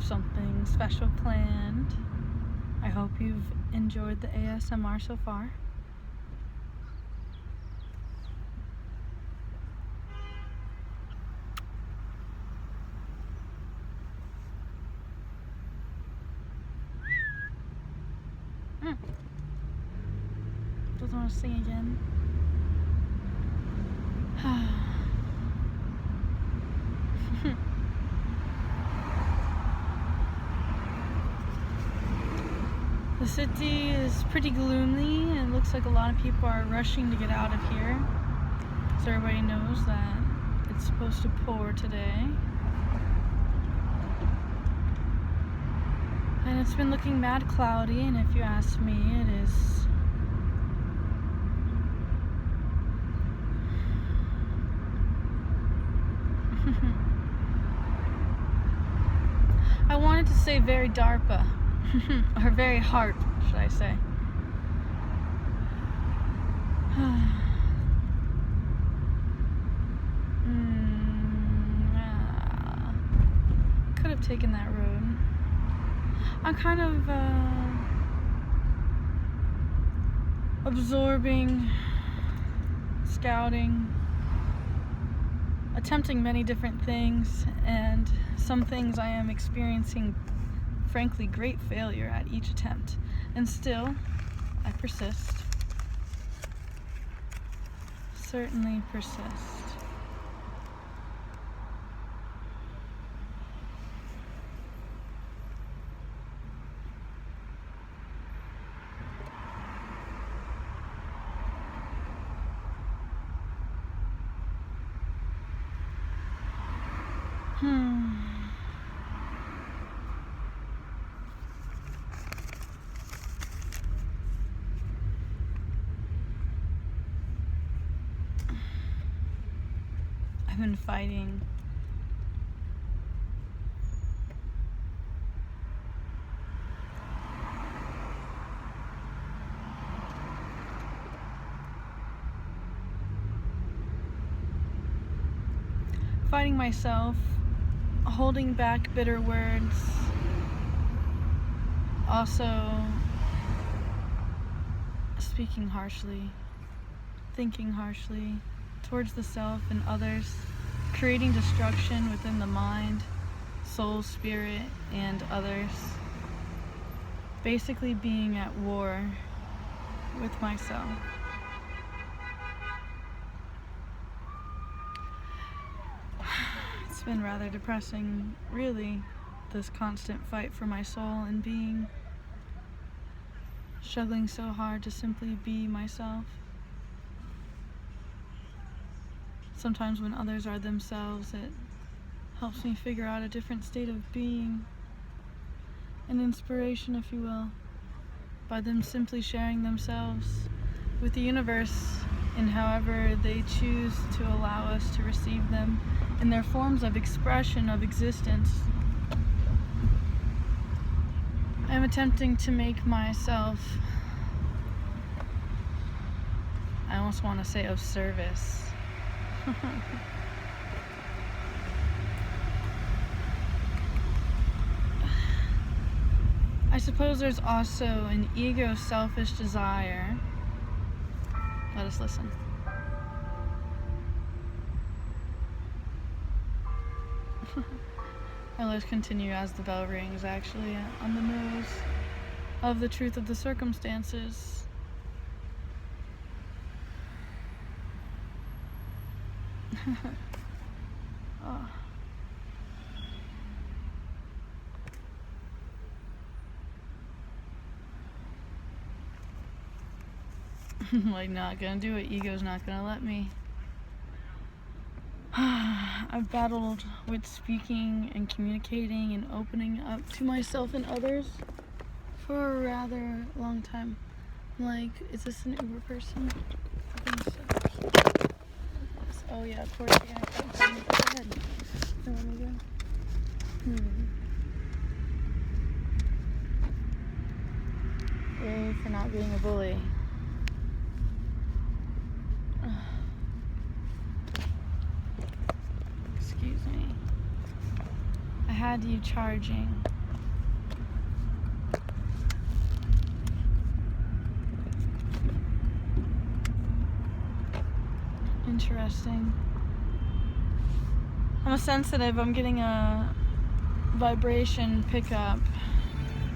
something special planned. I hope you've enjoyed the ASMR so far. Doesn't want to sing again. The city is pretty gloomy and it looks like a lot of people are rushing to get out of here. So everybody knows that it's supposed to pour today. And it's been looking mad cloudy, and if you ask me, it is I wanted to say very DARPA, or very HARP, should I say. Could have taken that road. I'm kind of absorbing, scouting, attempting many different things, and some things I am experiencing, frankly, great failure at each attempt. And still, I persist. Certainly persist. I've been fighting myself, holding back bitter words, also speaking harshly, thinking harshly towards the self and others, creating destruction within the mind, soul, spirit, and others. Basically being at war with myself. It's been rather depressing, really, this constant fight for my soul and being, struggling so hard to simply be myself. Sometimes when others are themselves, it helps me figure out a different state of being, an inspiration, if you will, by them simply sharing themselves with the universe in however they choose to allow us to receive them in their forms of expression of existence. I'm attempting to make myself, I almost want to say, of service. I suppose there's also an ego selfish desire. Let us listen. And let's continue as the bell rings, actually, on the nose of the truth of the circumstances. Oh. Like, not gonna do it. Ego's not gonna let me. I've battled with speaking and communicating and opening up to myself and others for a rather long time. Like, is this an Uber person? I think so. Oh yeah, of course. Yeah, go ahead. You want me to go? Yay for not being a bully. Excuse me. I had you charging interesting. I'm sensitive. I'm getting a vibration pickup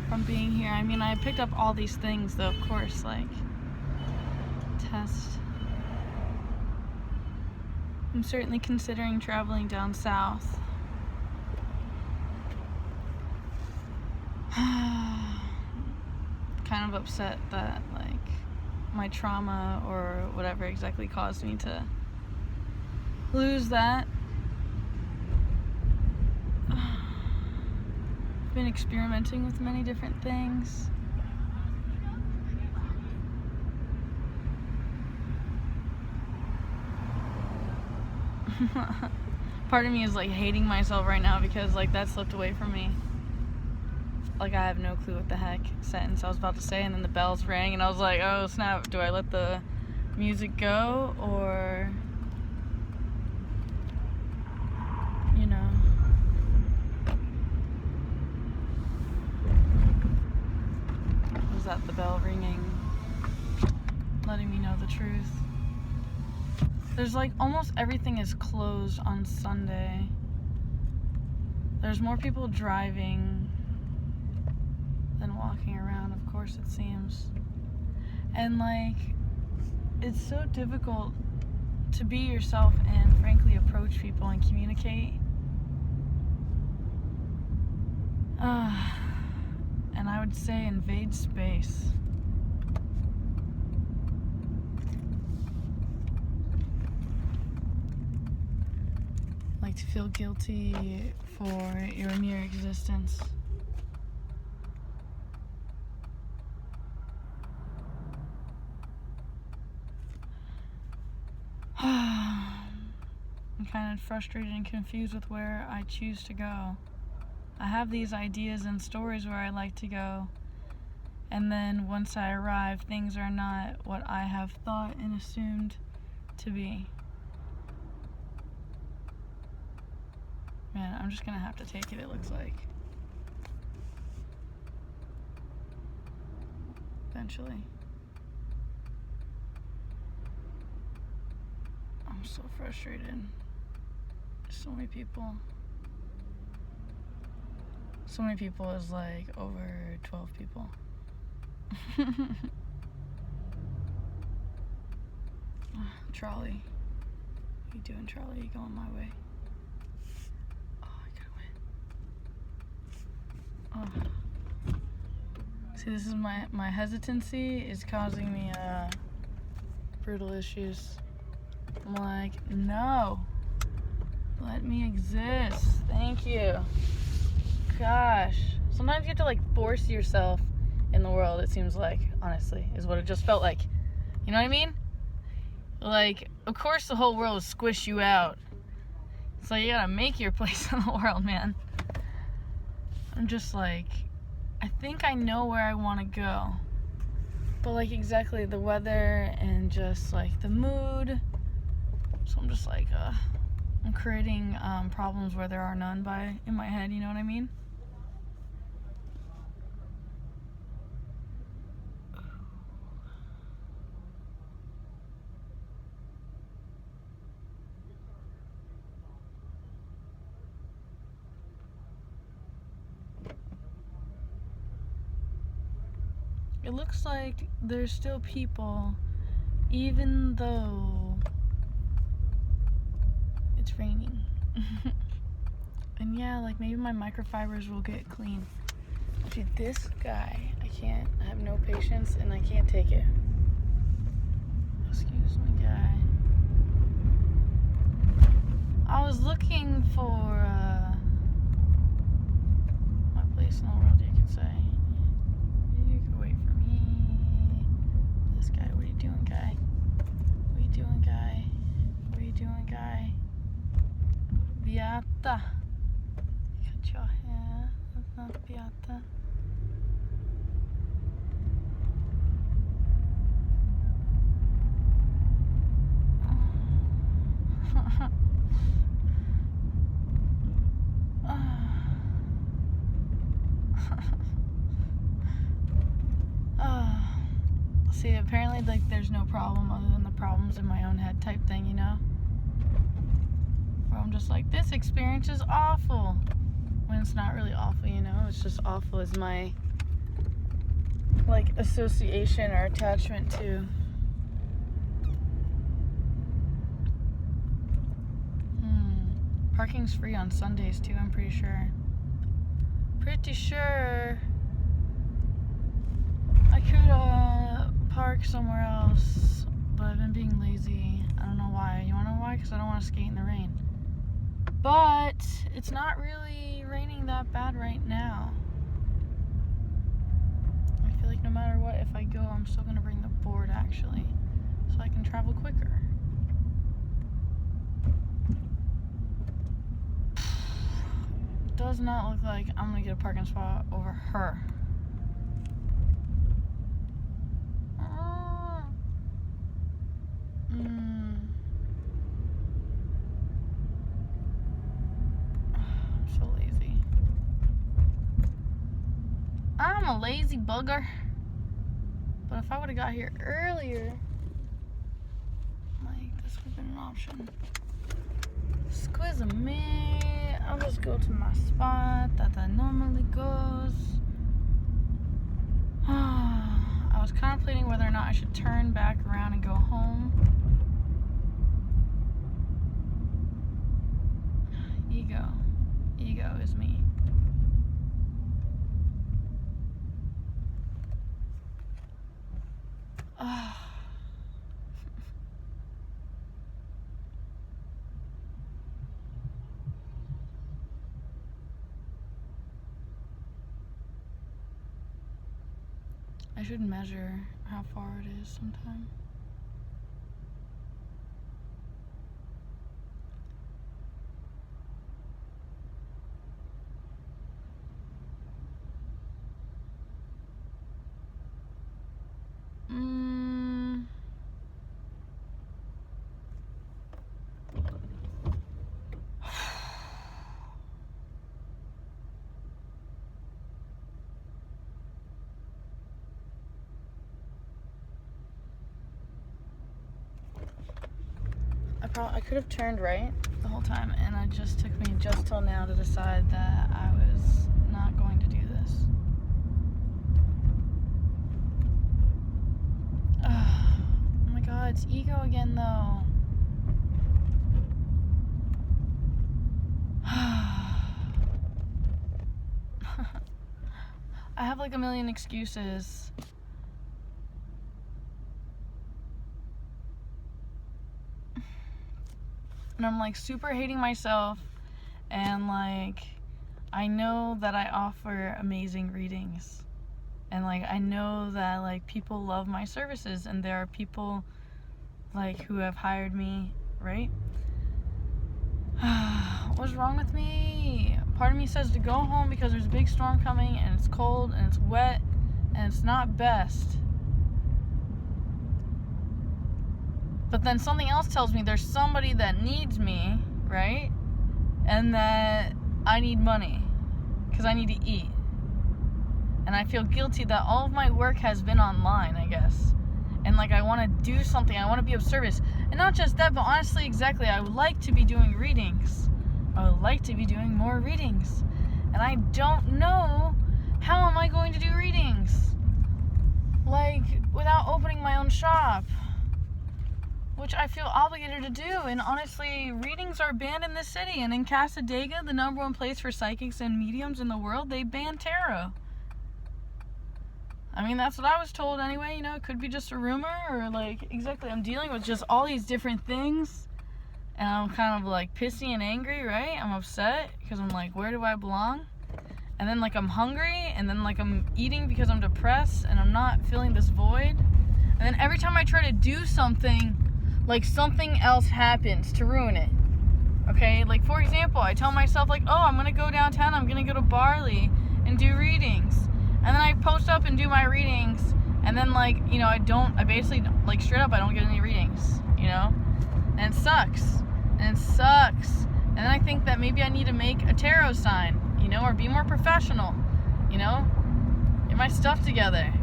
from being here. I mean, I picked up all these things, though, of course, like test. I'm certainly considering traveling down south. Kind of upset that, like, my trauma or whatever exactly caused me to lose that. I've been experimenting with many different things. Part of me is like hating myself right now because like that slipped away from me. Like I have no clue what the heck sentence I was about to say, and then the bells rang and I was like, oh snap, do I let the music go or, you know. Was that the bell ringing, letting me know the truth? There's like almost everything is closed on Sunday. There's more people driving than walking around, of course it seems. And like, it's so difficult to be yourself and frankly approach people and communicate. And I would say invade space. Like to feel guilty for your mere existence. I'm kind of frustrated and confused with where I choose to go. I have these ideas and stories where I like to go, and then once I arrive, things are not what I have thought and assumed to be. Man, I'm just gonna have to take it looks like. Eventually. I'm so frustrated. So many people. So many people is like over 12 people. Trolley. What you doing, trolley? You going my way? Oh, I gotta win. Oh. See, this is my hesitancy is causing me brutal issues. I'm like, no. Let me exist. Thank you. Gosh. Sometimes you have to like force yourself in the world, it seems like, honestly, is what it just felt like. You know what I mean? Like, of course the whole world will squish you out. So you gotta make your place in the world, man. I'm just like, I think I know where I want to go. But like exactly the weather and just like the mood. So I'm just like, I'm creating problems where there are none in my head, you know what I mean? It looks like there's still people, even though it's raining. And yeah, like maybe my microfibers will get clean. Dude, this guy, I have no patience and I can't take it. Excuse me, guy. I was looking for my place in the world, you could say. You could wait for me. This guy, what are you doing, guy? What are you doing, guy? What are you doing, guy? Beata. Cut your hair. That's not Beata. See, apparently, like, there's no problem other than the problems in my own head type thing, you know? where I'm just like, this experience is awful. When it's not really awful, you know? It's just awful as my, like, association or attachment to. Parking's free on Sundays, too, I'm pretty sure. Pretty sure I could park somewhere else, but I've been being lazy. I don't know why. You wanna know why? Because I don't want to skate in the rain. But it's not really raining that bad right now. I feel like no matter what, if I go, I'm still gonna bring the board actually, so I can travel quicker. Does not look like I'm gonna get a parking spot over her. I'm so lazy. I'm a lazy bugger. But if I would have got here earlier, like, this would have been an option. Squiz me. I'll just go to my spot that normally goes. I was contemplating whether or not I should turn back around and go home. Ego is me. I should measure how far it is sometime. I could have turned right the whole time, and it just took me just till now to decide that I was not going to do this. Oh my god, it's ego again though. I have like a million excuses. And I'm like super hating myself, and like I know that I offer amazing readings, and like I know that like people love my services, and there are people like who have hired me, right? What's wrong with me? Part of me says to go home because there's a big storm coming and it's cold and it's wet and it's not best. But then something else tells me there's somebody that needs me, right? And that I need money because I need to eat. And I feel guilty that all of my work has been online, I guess. And like I want to do something, I want to be of service. And not just that, but honestly, exactly, I would like to be doing readings. I would like to be doing more readings. And I don't know how am I going to do readings? Like, without opening my own shop. Which I feel obligated to do, and honestly, readings are banned in this city, and in Cassadaga, the #1 place for psychics and mediums in the world, they ban tarot. I mean, that's what I was told anyway, you know, it could be just a rumor, or like, exactly, I'm dealing with just all these different things, and I'm kind of like pissy and angry, right? I'm upset, because I'm like, where do I belong? And then like I'm hungry, and then like I'm eating because I'm depressed, and I'm not feeling this void, and then every time I try to do something, like something else happens to ruin it. Okay, like for example, I tell myself like, oh, I'm gonna go downtown, I'm gonna go to Barley and do readings, and then I post up and do my readings, and then like, you know, I basically, like straight up, I don't get any readings, you know, and it sucks, and then I think that maybe I need to make a tarot sign, you know, or be more professional, you know, get my stuff together.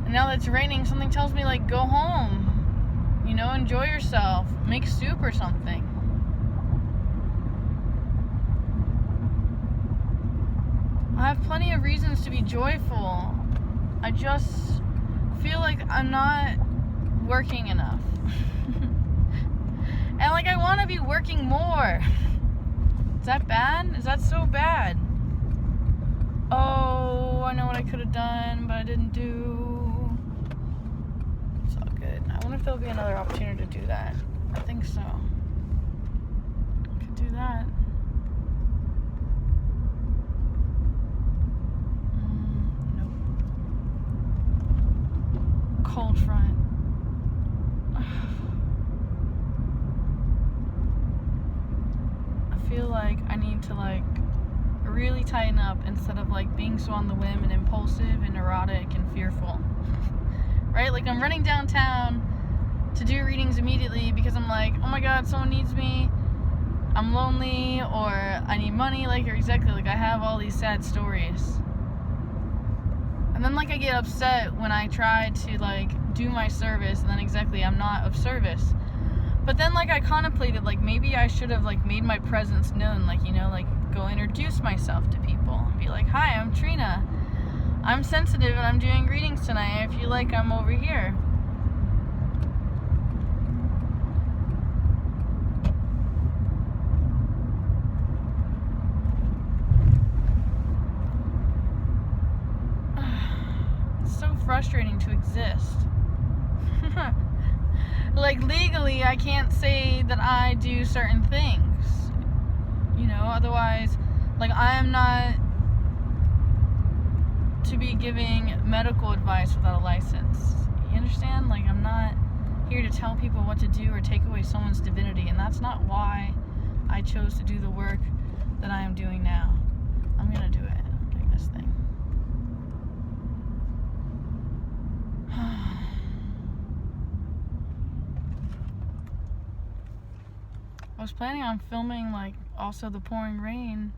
Now that it's raining, something tells me like go home, You know, enjoy yourself. Make soup or something. I have plenty of reasons to be joyful. I just feel like I'm not working enough. And like I want to be working more. Is that bad? Is that so bad? Oh, I know what I could have done, but I didn't do. It's all good. I wonder if there'll be another opportunity to do that. I think so. I could do that. Nope. Cold front. I feel like I need to really tighten up instead of being so on the whim and impulsive and neurotic and fearful. Right? Like I'm running downtown to do readings immediately because I'm like, oh my god, someone needs me, I'm lonely, or I need money, or exactly, I have all these sad stories. And then I get upset when I try to do my service and then exactly I'm not of service. But then I contemplated maybe I should have made my presence known, go introduce myself to people and be like, hi, I'm Trina. I'm sensitive and I'm doing readings tonight. If you like, I'm over here. It's so frustrating to exist. Legally, I can't say that I do certain things. Otherwise, I am not to be giving medical advice without a license. You understand? I'm not here to tell people what to do or take away someone's divinity, and that's not why I chose to do the work that I am doing now. I'm gonna do it. I'm doing this thing. I was planning on filming also the pouring rain.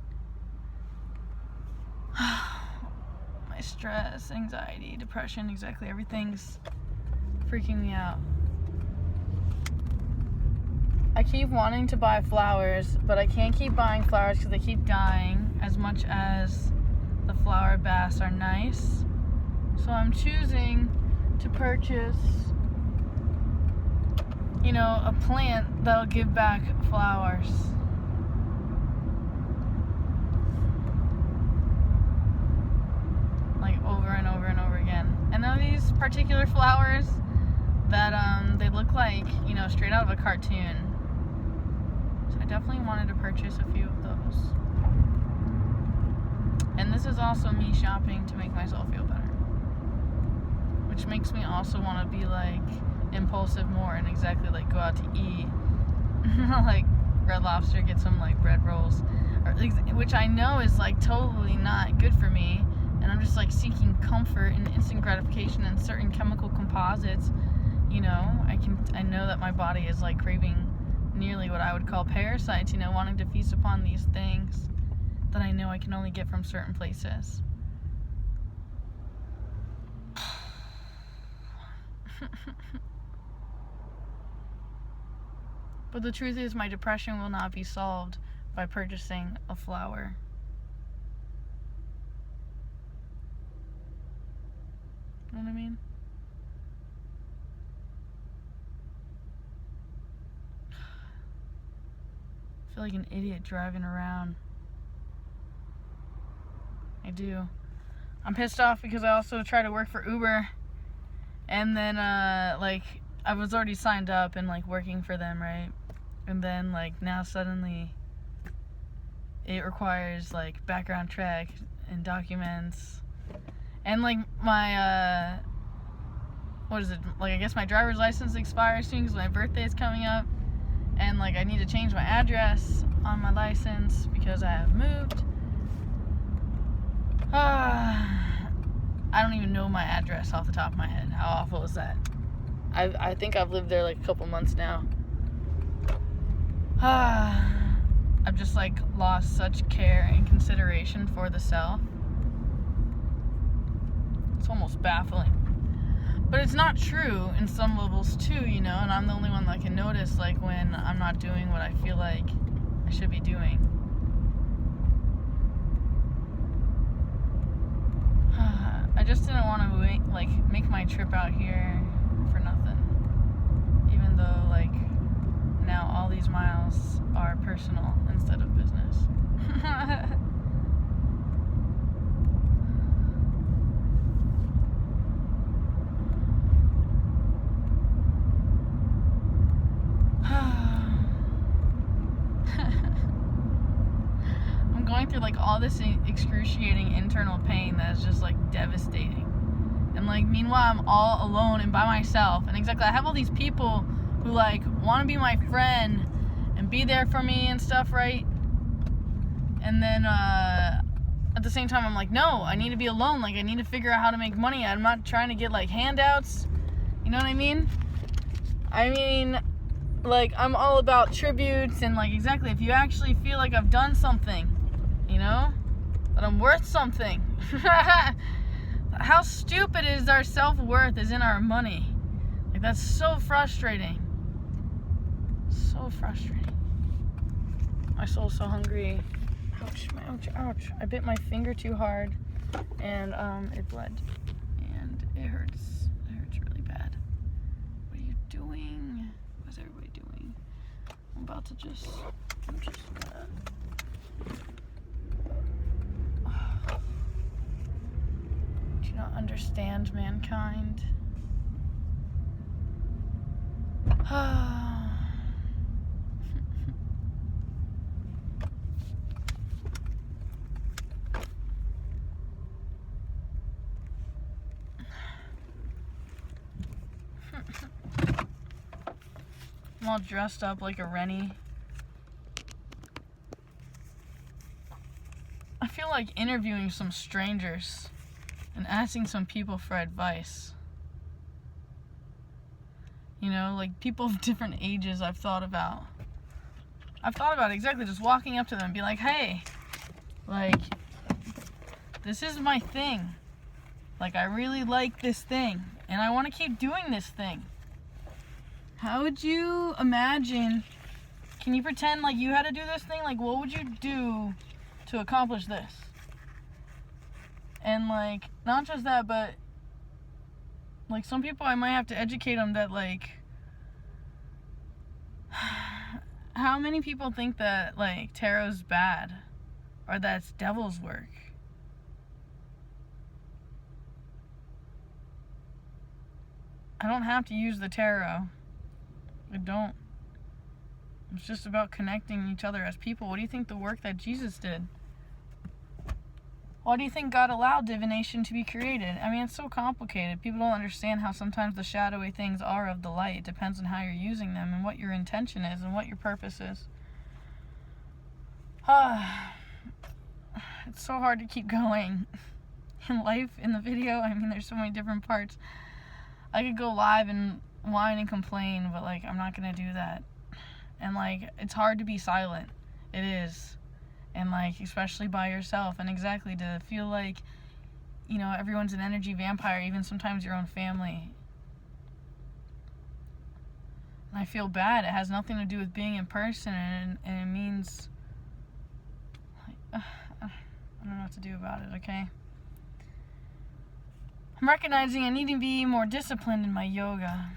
My stress, anxiety, depression, exactly everything's freaking me out. I keep wanting to buy flowers, but I can't keep buying flowers because they keep dying as much as the flower baths are nice. So I'm choosing to purchase a plant that'll give back flowers. Over and over and over again. And then these particular flowers that they look straight out of a cartoon. So I definitely wanted to purchase a few of those. And this is also me shopping to make myself feel better. Which makes me also want to be impulsive more and exactly go out to eat. Red Lobster, get some bread rolls, which I know is totally not good for me. And I'm just seeking comfort and instant gratification and certain chemical composites. I know that my body is craving nearly what I would call parasites, wanting to feast upon these things that I know I can only get from certain places. But the truth is, my depression will not be solved by purchasing a flower. You know what I mean? I feel like an idiot driving around. I do. I'm pissed off because I also try to work for Uber. And then, I was already signed up and, working for them, right? And then, now suddenly it requires, background check and documents. And, my, what is it? I guess my driver's license expires soon because my birthday is coming up. And, I need to change my address on my license because I have moved. I don't even know my address off the top of my head. How awful is that? I think I've lived there a couple months now. I've just lost such care and consideration for the self. It's almost baffling. But But it's not true in some levels too, you know, and I'm the only one that can notice, like, when I'm not doing what I feel like I should be doing. I just didn't want to, make my trip out here for nothing. Even though, like, now all these miles are personal instead of business. I'm going through, like, all this excruciating internal pain that is just, like, devastating. And, like, meanwhile, I'm all alone and by myself. And exactly, I have all these people who, like, want to be my friend and be there for me and stuff, right? And then, at the same time, I'm like, no, I need to be alone. Like, I need to figure out how to make money. I'm not trying to get, like, handouts. You know what I mean? Like, I'm all about tributes and, like, exactly, if you actually feel like I've done something, you know, that I'm worth something. How stupid is our self-worth is in our money. Like, that's so frustrating. So frustrating. My soul's so hungry. Ouch, ouch, ouch. I bit my finger too hard, and it bled, and it hurts. It hurts really bad. What are you doing? What's everybody doing? I'm just gonna... Do you not understand mankind? I'm all dressed up like a Rennie. I feel like interviewing some strangers and asking some people for advice. You know, like, people of different ages I've thought about exactly just walking up to them and be like, hey, like, this is my thing. Like, I really like this thing, and I want to keep doing this thing. How would you imagine, can you pretend like you had to do this thing? Like, what would you do to accomplish this? And, like, not just that, but, like, some people I might have to educate them that, like, how many people think that, like, tarot's bad or that it's devil's work? I don't have to use the tarot. I don't. It's just about connecting each other as people. What do you think the work that Jesus did? Why do you think God allowed divination to be created? I mean, it's so complicated. People don't understand how sometimes the shadowy things are of the light. It depends on how you're using them and what your intention is and what your purpose is. It's so hard to keep going. In life, in the video, I mean, there's so many different parts. I could go live and whine and complain, but, like, I'm not gonna do that. And, like, it's hard to be silent. It is. And, like, especially by yourself. And exactly, to feel like, you know, everyone's an energy vampire, even sometimes your own family. And I feel bad. It has nothing to do with being in person, and it means, like, I don't know what to do about it, okay? I'm recognizing I need to be more disciplined in my yoga.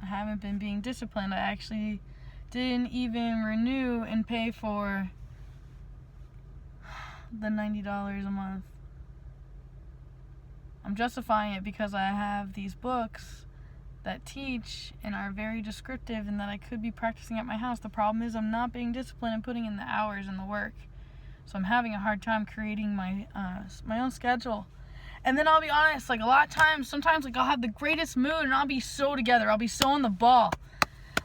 I haven't been being disciplined. I actually didn't even renew and pay for the $90 a month. I'm justifying it because I have these books that teach and are very descriptive and that I could be practicing at my house. The problem is I'm not being disciplined and putting in the hours and the work. So I'm having a hard time creating my own schedule. And then I'll be honest, like, a lot of times, sometimes, like, I'll have the greatest mood and I'll be so together. I'll be so on the ball.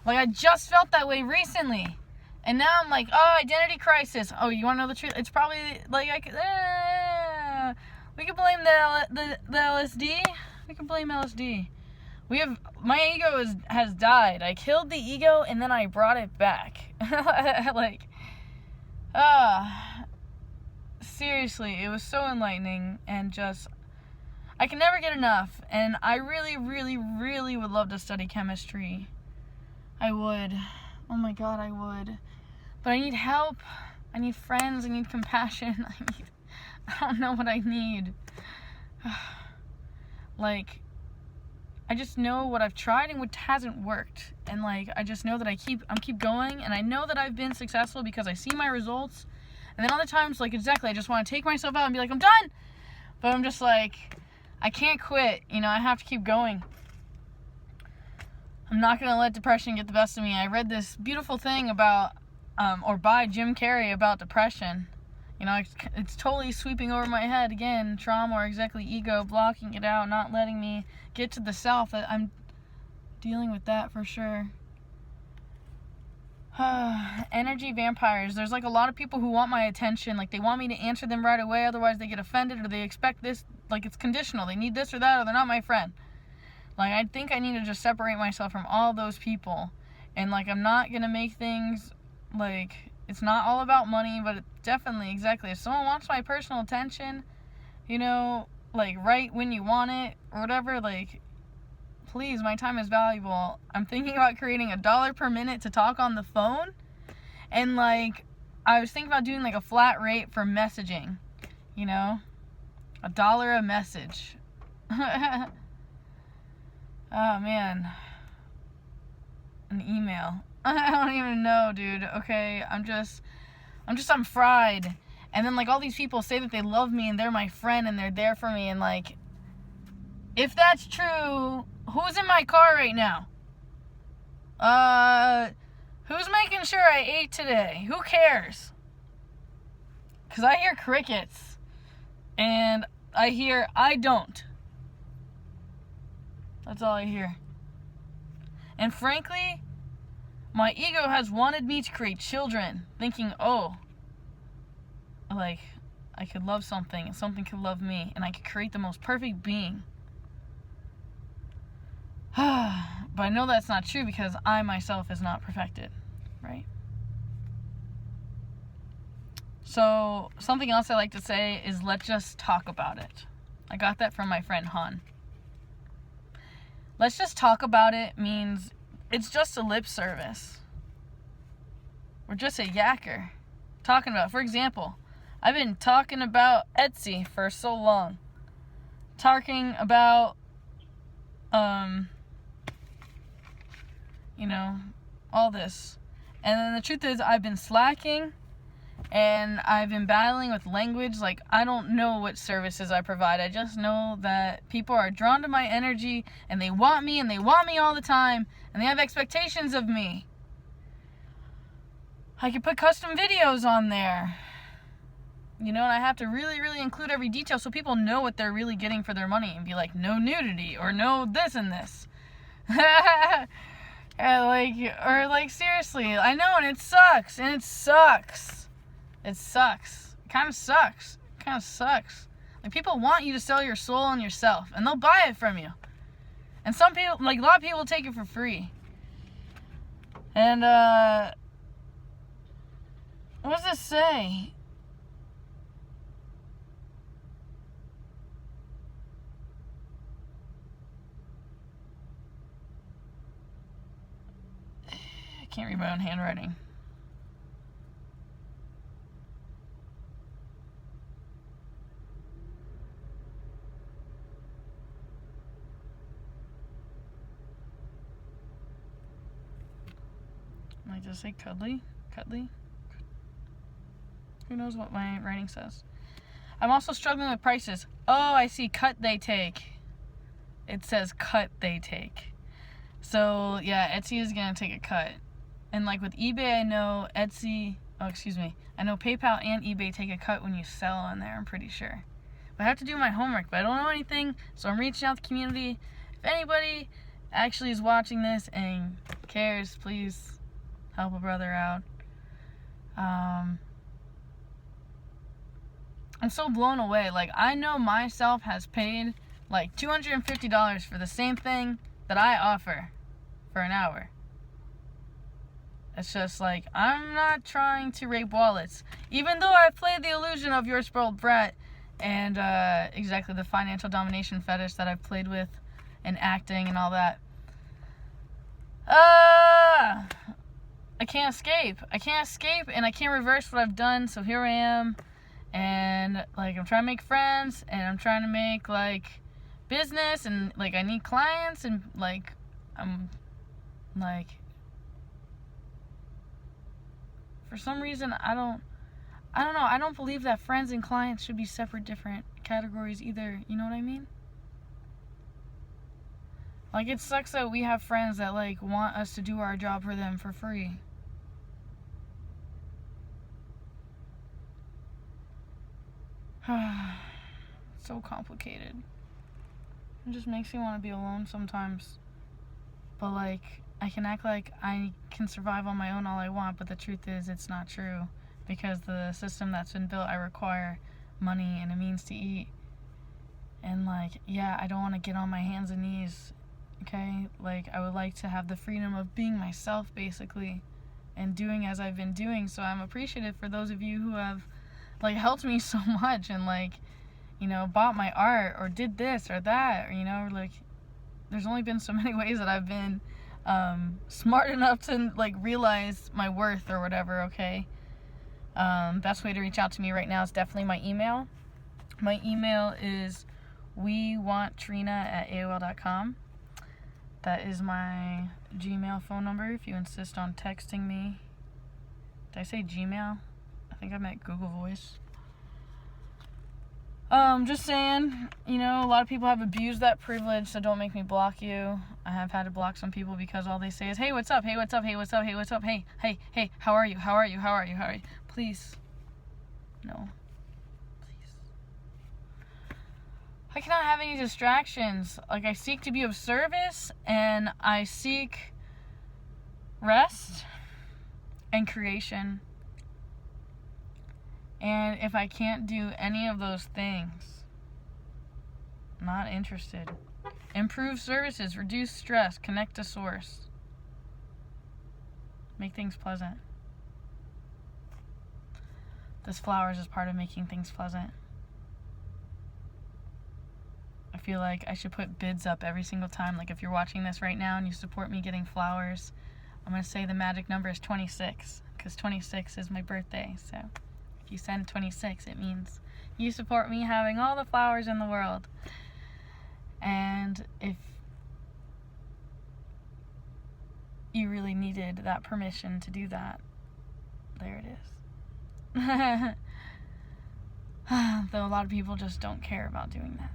Like, I just felt that way recently. And now I'm like, oh, identity crisis. Oh, you want to know the truth? It's probably, like, we can blame the LSD. We can blame LSD. My ego has died. I killed the ego and then I brought it back. Like, seriously, it was so enlightening and just, I can never get enough, and I really, really, really would love to study chemistry. I would. Oh my God, I would. But I need help. I need friends. I need compassion. I don't know what I need. Like, I just know what I've tried and what hasn't worked. And like, I just know that I keep going, and I know that I've been successful because I see my results. And then other times, like, exactly, I just want to take myself out and be like, I'm done. But I'm just like, I can't quit. You know, I have to keep going. I'm not going to let depression get the best of me. I read this beautiful thing about, or by Jim Carrey about depression. You know, it's totally sweeping over my head again. Trauma, or exactly ego, blocking it out, not letting me get to the self. I'm dealing with that for sure. Energy vampires. There's like a lot of people who want my attention. Like, they want me to answer them right away, otherwise they get offended, or they expect this, like, it's conditional. They need this or that, or they're not my friend. Like, I think I need to just separate myself from all those people. And like, I'm not gonna make things like, it's not all about money, but it definitely, exactly, if someone wants my personal attention, you know, like, right when you want it or whatever, like, please, my time is valuable. I'm thinking about creating $1 per minute to talk on the phone. And like, I was thinking about doing like a flat rate for messaging, you know, $1 a message. Oh man, an email. I don't even know, dude. Okay, I'm fried. And then like, all these people say that they love me and they're my friend and they're there for me, and like, if that's true, who's in my car right now? Who's making sure I ate today? Who cares? Because I hear crickets. And I hear, I don't. That's all I hear. And frankly, my ego has wanted me to create children, thinking, oh, like, I could love something and something could love me, and I could create the most perfect being. But I know that's not true because I myself is not perfected, right? So something else I like to say is, let's just talk about it. I got that from my friend Han. Let's just talk about it means it's just a lip service. We're just a yakker talking about it. For example, I've been talking about Etsy for so long. Talking about, you know, all this. And then the truth is, I've been slacking and I've been battling with language. Like, I don't know what services I provide. I just know that people are drawn to my energy and they want me all the time, and they have expectations of me. I could put custom videos on there, you know, and I have to really, really include every detail so people know what they're really getting for their money, and be like, no nudity, or no this and this. Like, seriously, I know, and it sucks. It kind of sucks. Like, people want you to sell your soul and yourself, and they'll buy it from you. And some people, like, a lot of people take it for free. And, what does this say? I can't read my own handwriting. Might just say cuddly? Who knows what my writing says? I'm also struggling with prices. Oh, I see. Cut they take. It says cut they take. So, yeah, Etsy is going to take a cut. And like with eBay, I know I know PayPal and eBay take a cut when you sell on there, I'm pretty sure. But I have to do my homework, but I don't know anything, so I'm reaching out to the community. If anybody actually is watching this and cares, please help a brother out. I'm so blown away. Like, I know myself has paid like $250 for the same thing that I offer for an hour. It's just like, I'm not trying to rape wallets. Even though I've played the illusion of your spoiled brat and exactly the financial domination fetish that I've played with and acting and all that. I can't escape, and I can't reverse what I've done, so here I am, and like I'm trying to make friends, and I'm trying to make like business, and like I need clients, and like I'm like, for some reason I don't know, I don't believe that friends and clients should be separate, different categories either, you know what I mean? Like, it sucks that we have friends that like want us to do our job for them for free. So complicated. It just makes me want to be alone sometimes. But like, I can act like I can survive on my own all I want, but the truth is it's not true. Because the system that's been built, I require money and a means to eat. And like, yeah, I don't want to get on my hands and knees, okay? Like, I would like to have the freedom of being myself, basically, and doing as I've been doing. So I'm appreciative for those of you who have like helped me so much, and like, you know, bought my art or did this or that, or, you know, like, there's only been so many ways that I've been smart enough to like realize my worth or whatever, okay? Best way to reach out to me right now is definitely my email. My email is wewanttrina@aol.com. That is my Gmail phone number if you insist on texting me. Did I say Gmail? I think I meant Google Voice. Just saying, you know, a lot of people have abused that privilege, so don't make me block you. I have had to block some people because all they say is, hey, what's up? Hey, what's up? Hey, what's up? Hey, what's up? Hey, how are you? How are you? How are you? How are you? Please. No. Please. I cannot have any distractions. Like, I seek to be of service, and I seek rest and creation. And if I can't do any of those things, not interested. Improve services, reduce stress, connect to source. Make things pleasant. This flowers is part of making things pleasant. I feel like I should put bids up every single time. Like, if you're watching this right now and you support me getting flowers, I'm going to say the magic number is 26, because 26 is my birthday. So if you send 26, it means you support me having all the flowers in the world. And if you really needed that permission to do that, there it is. Though a lot of people just don't care about doing that.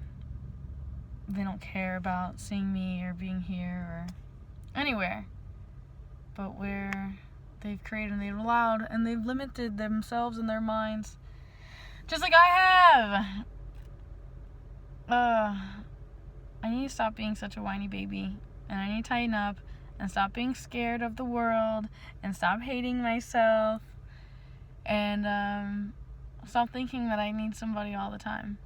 They don't care about seeing me or being here or anywhere. But where they've created and they've allowed and they've limited themselves and their minds, just like I have. I need to stop being such a whiny baby, and I need to tighten up and stop being scared of the world and stop hating myself and stop thinking that I need somebody all the time.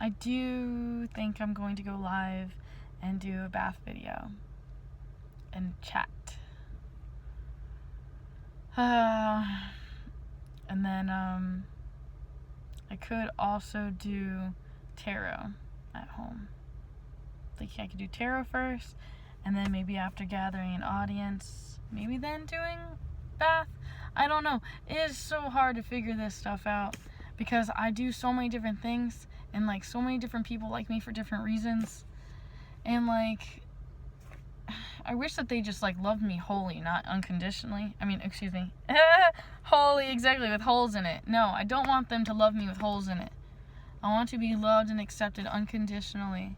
I do think I'm going to go live and do a bath video and chat. And then I could also do tarot at home. Like, I could do tarot first, and then maybe after gathering an audience, maybe then doing bath. I don't know. It is so hard to figure this stuff out because I do so many different things, and like so many different people like me for different reasons. And like, I wish that they just like loved me wholly, not unconditionally. I mean, excuse me. Wholly, exactly, with holes in it. No, I don't want them to love me with holes in it. I want to be loved and accepted unconditionally.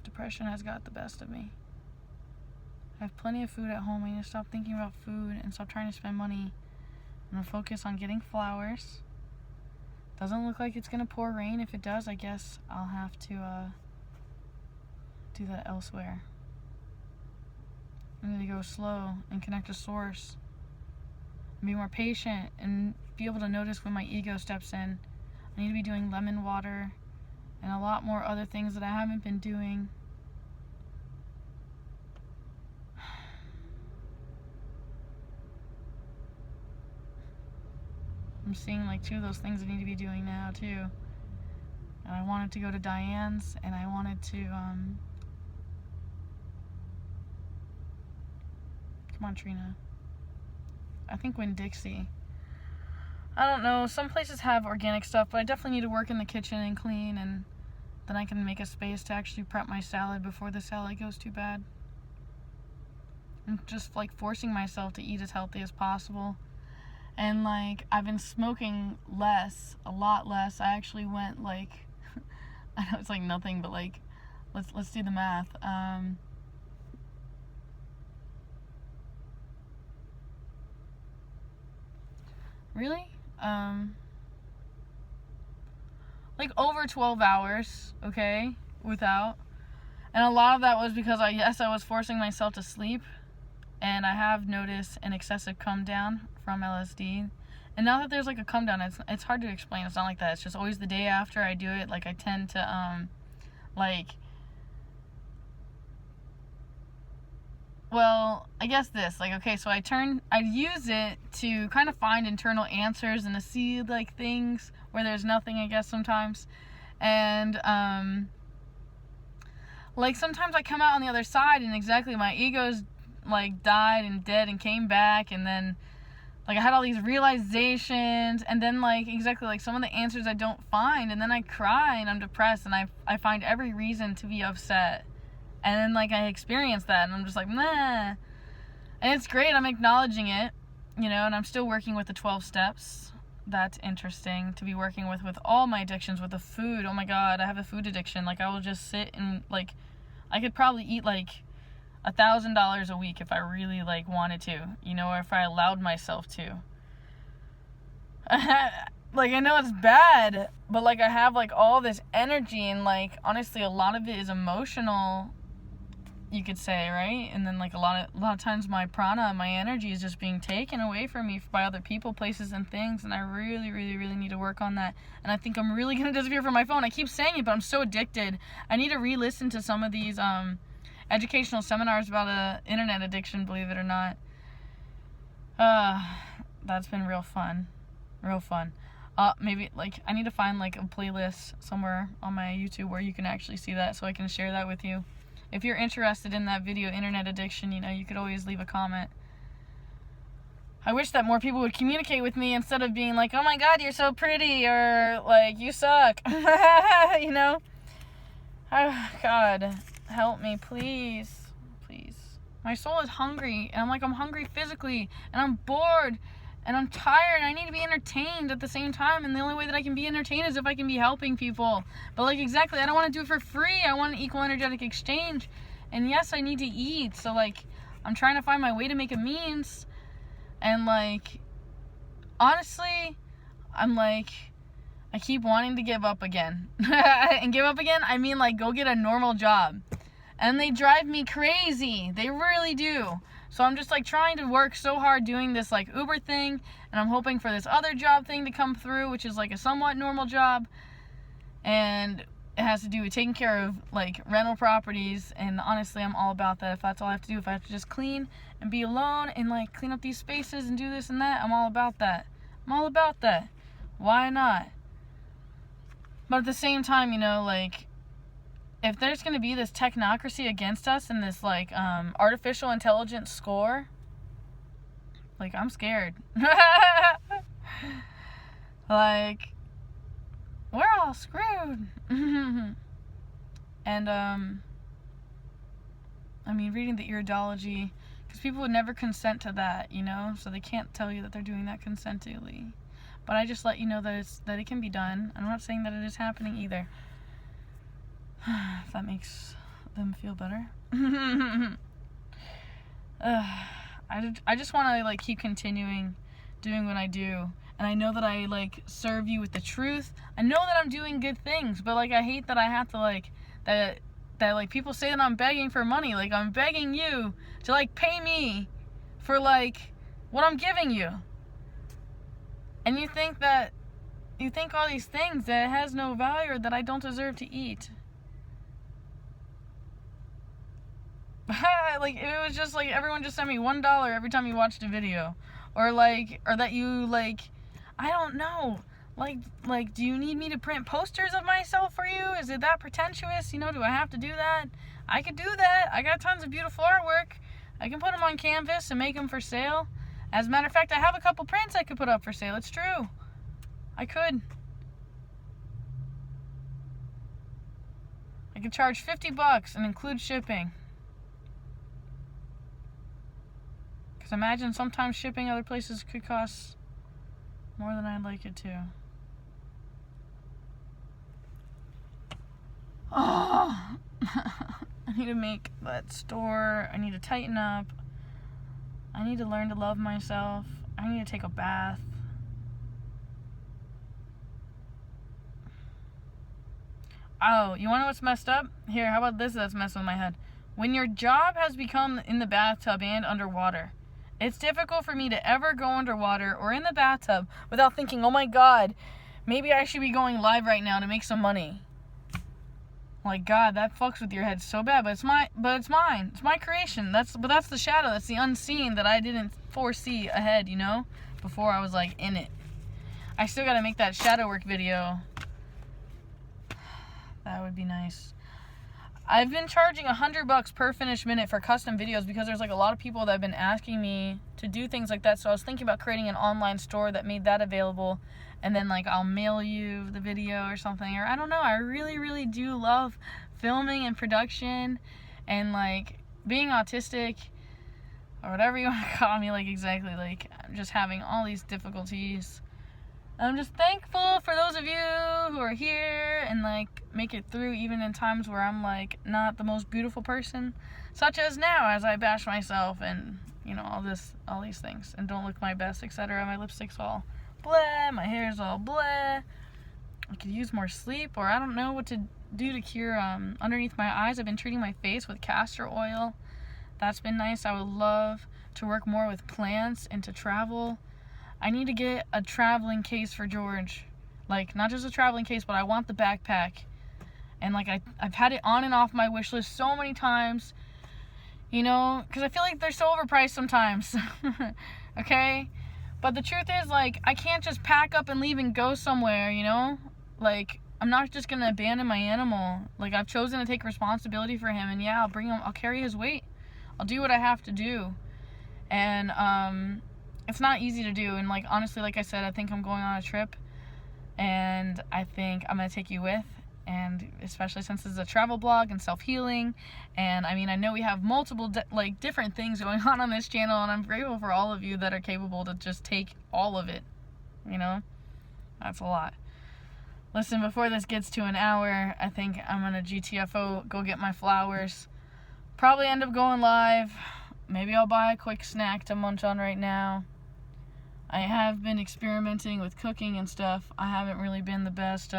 Depression has got the best of me. I have plenty of food at home. I need to stop thinking about food and stop trying to spend money. I'm going to focus on getting flowers. Doesn't look like it's going to pour rain. If it does, I guess I'll have to do that elsewhere. I need to go slow and connect to source. And be more patient and be able to notice when my ego steps in. I need to be doing lemon water and a lot more other things that I haven't been doing. I'm seeing like 2 of those things I need to be doing now too. And I wanted to go to Diane's, and I wanted to, come on, Trina. I think Winn-Dixie. I don't know, some places have organic stuff, but I definitely need to work in the kitchen and clean, and then I can make a space to actually prep my salad before the salad goes too bad. I'm just like forcing myself to eat as healthy as possible. And like, I've been smoking less, a lot less. I actually went like, I know it's like nothing, but like, let's do the math. Really? Like over 12 hours, okay, without. And a lot of that was because I was forcing myself to sleep, and I have noticed an excessive come down from LSD. And now that there's like a come down, it's hard to explain. It's not like that. It's just always the day after I do it. Like I tend to well, I guess this, like, okay, so I use it to kind of find internal answers and to see like things where there's nothing, I guess, sometimes. And like sometimes I come out on the other side and exactly my ego's like died and dead and came back, and then like I had all these realizations, and then like exactly like some of the answers I don't find, and then I cry and I'm depressed, and I find every reason to be upset, and then like I experience that and I'm just like nah, and it's great, I'm acknowledging it, you know, and I'm still working with the 12 steps. That's interesting to be working with all my addictions, with the food. Oh my god, I have a food addiction. Like I will just sit and like I could probably eat like $1,000 a week if I really like wanted to, you know, or if I allowed myself to. Like I know it's bad, but like I have like all this energy, and like honestly a lot of it is emotional, you could say, right? And then like a lot of times my prana, my energy is just being taken away from me by other people, places, and things, and I really, really, really need to work on that. And I think I'm really gonna disappear from my phone. I keep saying it, but I'm so addicted. I need to re-listen to some of these educational seminars about internet addiction, believe it or not. That's been real fun. Maybe like I need to find like a playlist somewhere on my YouTube where you can actually see that, so I can share that with you. If you're interested in that video, internet addiction, you know, you could always leave a comment. I wish that more people would communicate with me instead of being like, oh my god, you're so pretty, or like, you suck. You know? Oh god, help me, please. My soul is hungry, and I'm hungry physically, and I'm bored, and I'm tired, and I need to be entertained at the same time, and the only way that I can be entertained is if I can be helping people. But like exactly, I don't want to do it for free. I want an equal energetic exchange. And yes, I need to eat, so like I'm trying to find my way to make a means. And like honestly, I'm like, I keep wanting to give up again. And give up again, I mean like go get a normal job. And they drive me crazy. They really do. So I'm just like trying to work so hard doing this like Uber thing, and I'm hoping for this other job thing to come through, which is like a somewhat normal job, and it has to do with taking care of like rental properties. And honestly, I'm all about that. If that's all I have to do, if I have to just clean and be alone and like clean up these spaces and do this and that, I'm all about that. Why not? But at the same time, you know, like if there's going to be this technocracy against us and this like artificial intelligence score, like I'm scared. Like we're all screwed. And I mean, reading the iridology, because people would never consent to that, you know, so they can't tell you that they're doing that consentedly. But I just let you know that it can be done. I'm not saying that it is happening either. If that makes them feel better. I just want to like keep continuing doing what I do, and I know that I like serve you with the truth. I know that I'm doing good things, but like I hate that I have to like that like people say that I'm begging for money. Like I'm begging you to like pay me for like what I'm giving you, and you think all these things that it has no value or that I don't deserve to eat. Like if it was just like everyone just sent me $1 every time you watched a video, or that you like, I don't know. Like, do you need me to print posters of myself for you? Is it that pretentious? You know, do I have to do that? I could do that. I got tons of beautiful artwork. I can put them on canvas and make them for sale. As a matter of fact, I have a couple prints I could put up for sale. It's true. I could. I could charge $50 and include shipping. Because imagine sometimes shipping other places could cost more than I'd like it to. Oh, I need to make that store. I need to tighten up. I need to learn to love myself. I need to take a bath. Oh, you want to know what's messed up? Here, how about this that's messing with my head? When your job has become in the bathtub and underwater, it's difficult for me to ever go underwater or in the bathtub without thinking, oh my God, maybe I should be going live right now to make some money. Like, God, that fucks with your head so bad, but it's mine. It's my creation. That's the shadow. That's the unseen that I didn't foresee ahead, you know, before I was like in it. I still gotta make that shadow work video. That would be nice. I've been charging $100 per finished minute for custom videos because there's like a lot of people that have been asking me to do things like that. So I was thinking about creating an online store that made that available, and then like I'll mail you the video or something. Or I don't know. I really, really do love filming and production and like being autistic or whatever you want to call me. Like exactly, like I'm just having all these difficulties. I'm just thankful for those of you who are here and like make it through even in times where I'm like not the most beautiful person, such as now as I bash myself and you know all these things and don't look my best, etc. My lipstick's all bleh, my hair's all bleh. I could use more sleep, or I don't know what to do to cure underneath my eyes. I've been treating my face with castor oil. That's been nice. I would love to work more with plants and to travel. I need to get a traveling case for George. Like, not just a traveling case, but I want the backpack. And, like, I've had it on and off my wish list so many times. You know? Because I feel like they're so overpriced sometimes. Okay? But the truth is, like, I can't just pack up and leave and go somewhere, you know? Like, I'm not just going to abandon my animal. Like, I've chosen to take responsibility for him. And, yeah, I'll carry his weight. I'll do what I have to do. And, it's not easy to do, and like honestly, like I said, I think I'm going on a trip, and I think I'm gonna take you with, and especially since this is a travel blog and self-healing, and I mean I know we have multiple different things going on this channel, and I'm grateful for all of you that are capable to just take all of it, you know. That's a lot. Listen, before this gets to an hour, I think I'm gonna GTFO, go get my flowers, probably end up going live. Maybe I'll buy a quick snack to munch on right now. I have been experimenting with cooking and stuff. I haven't really been the best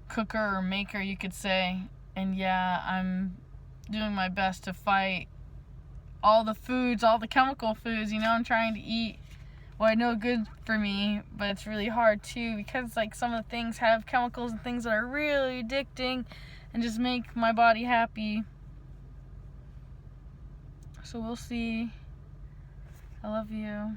cooker or maker, you could say. And yeah, I'm doing my best to fight all the foods, all the chemical foods, you know. I'm trying to eat what I know good for me, but it's really hard too because like some of the things have chemicals and things that are really addicting and just make my body happy. So we'll see. I love you.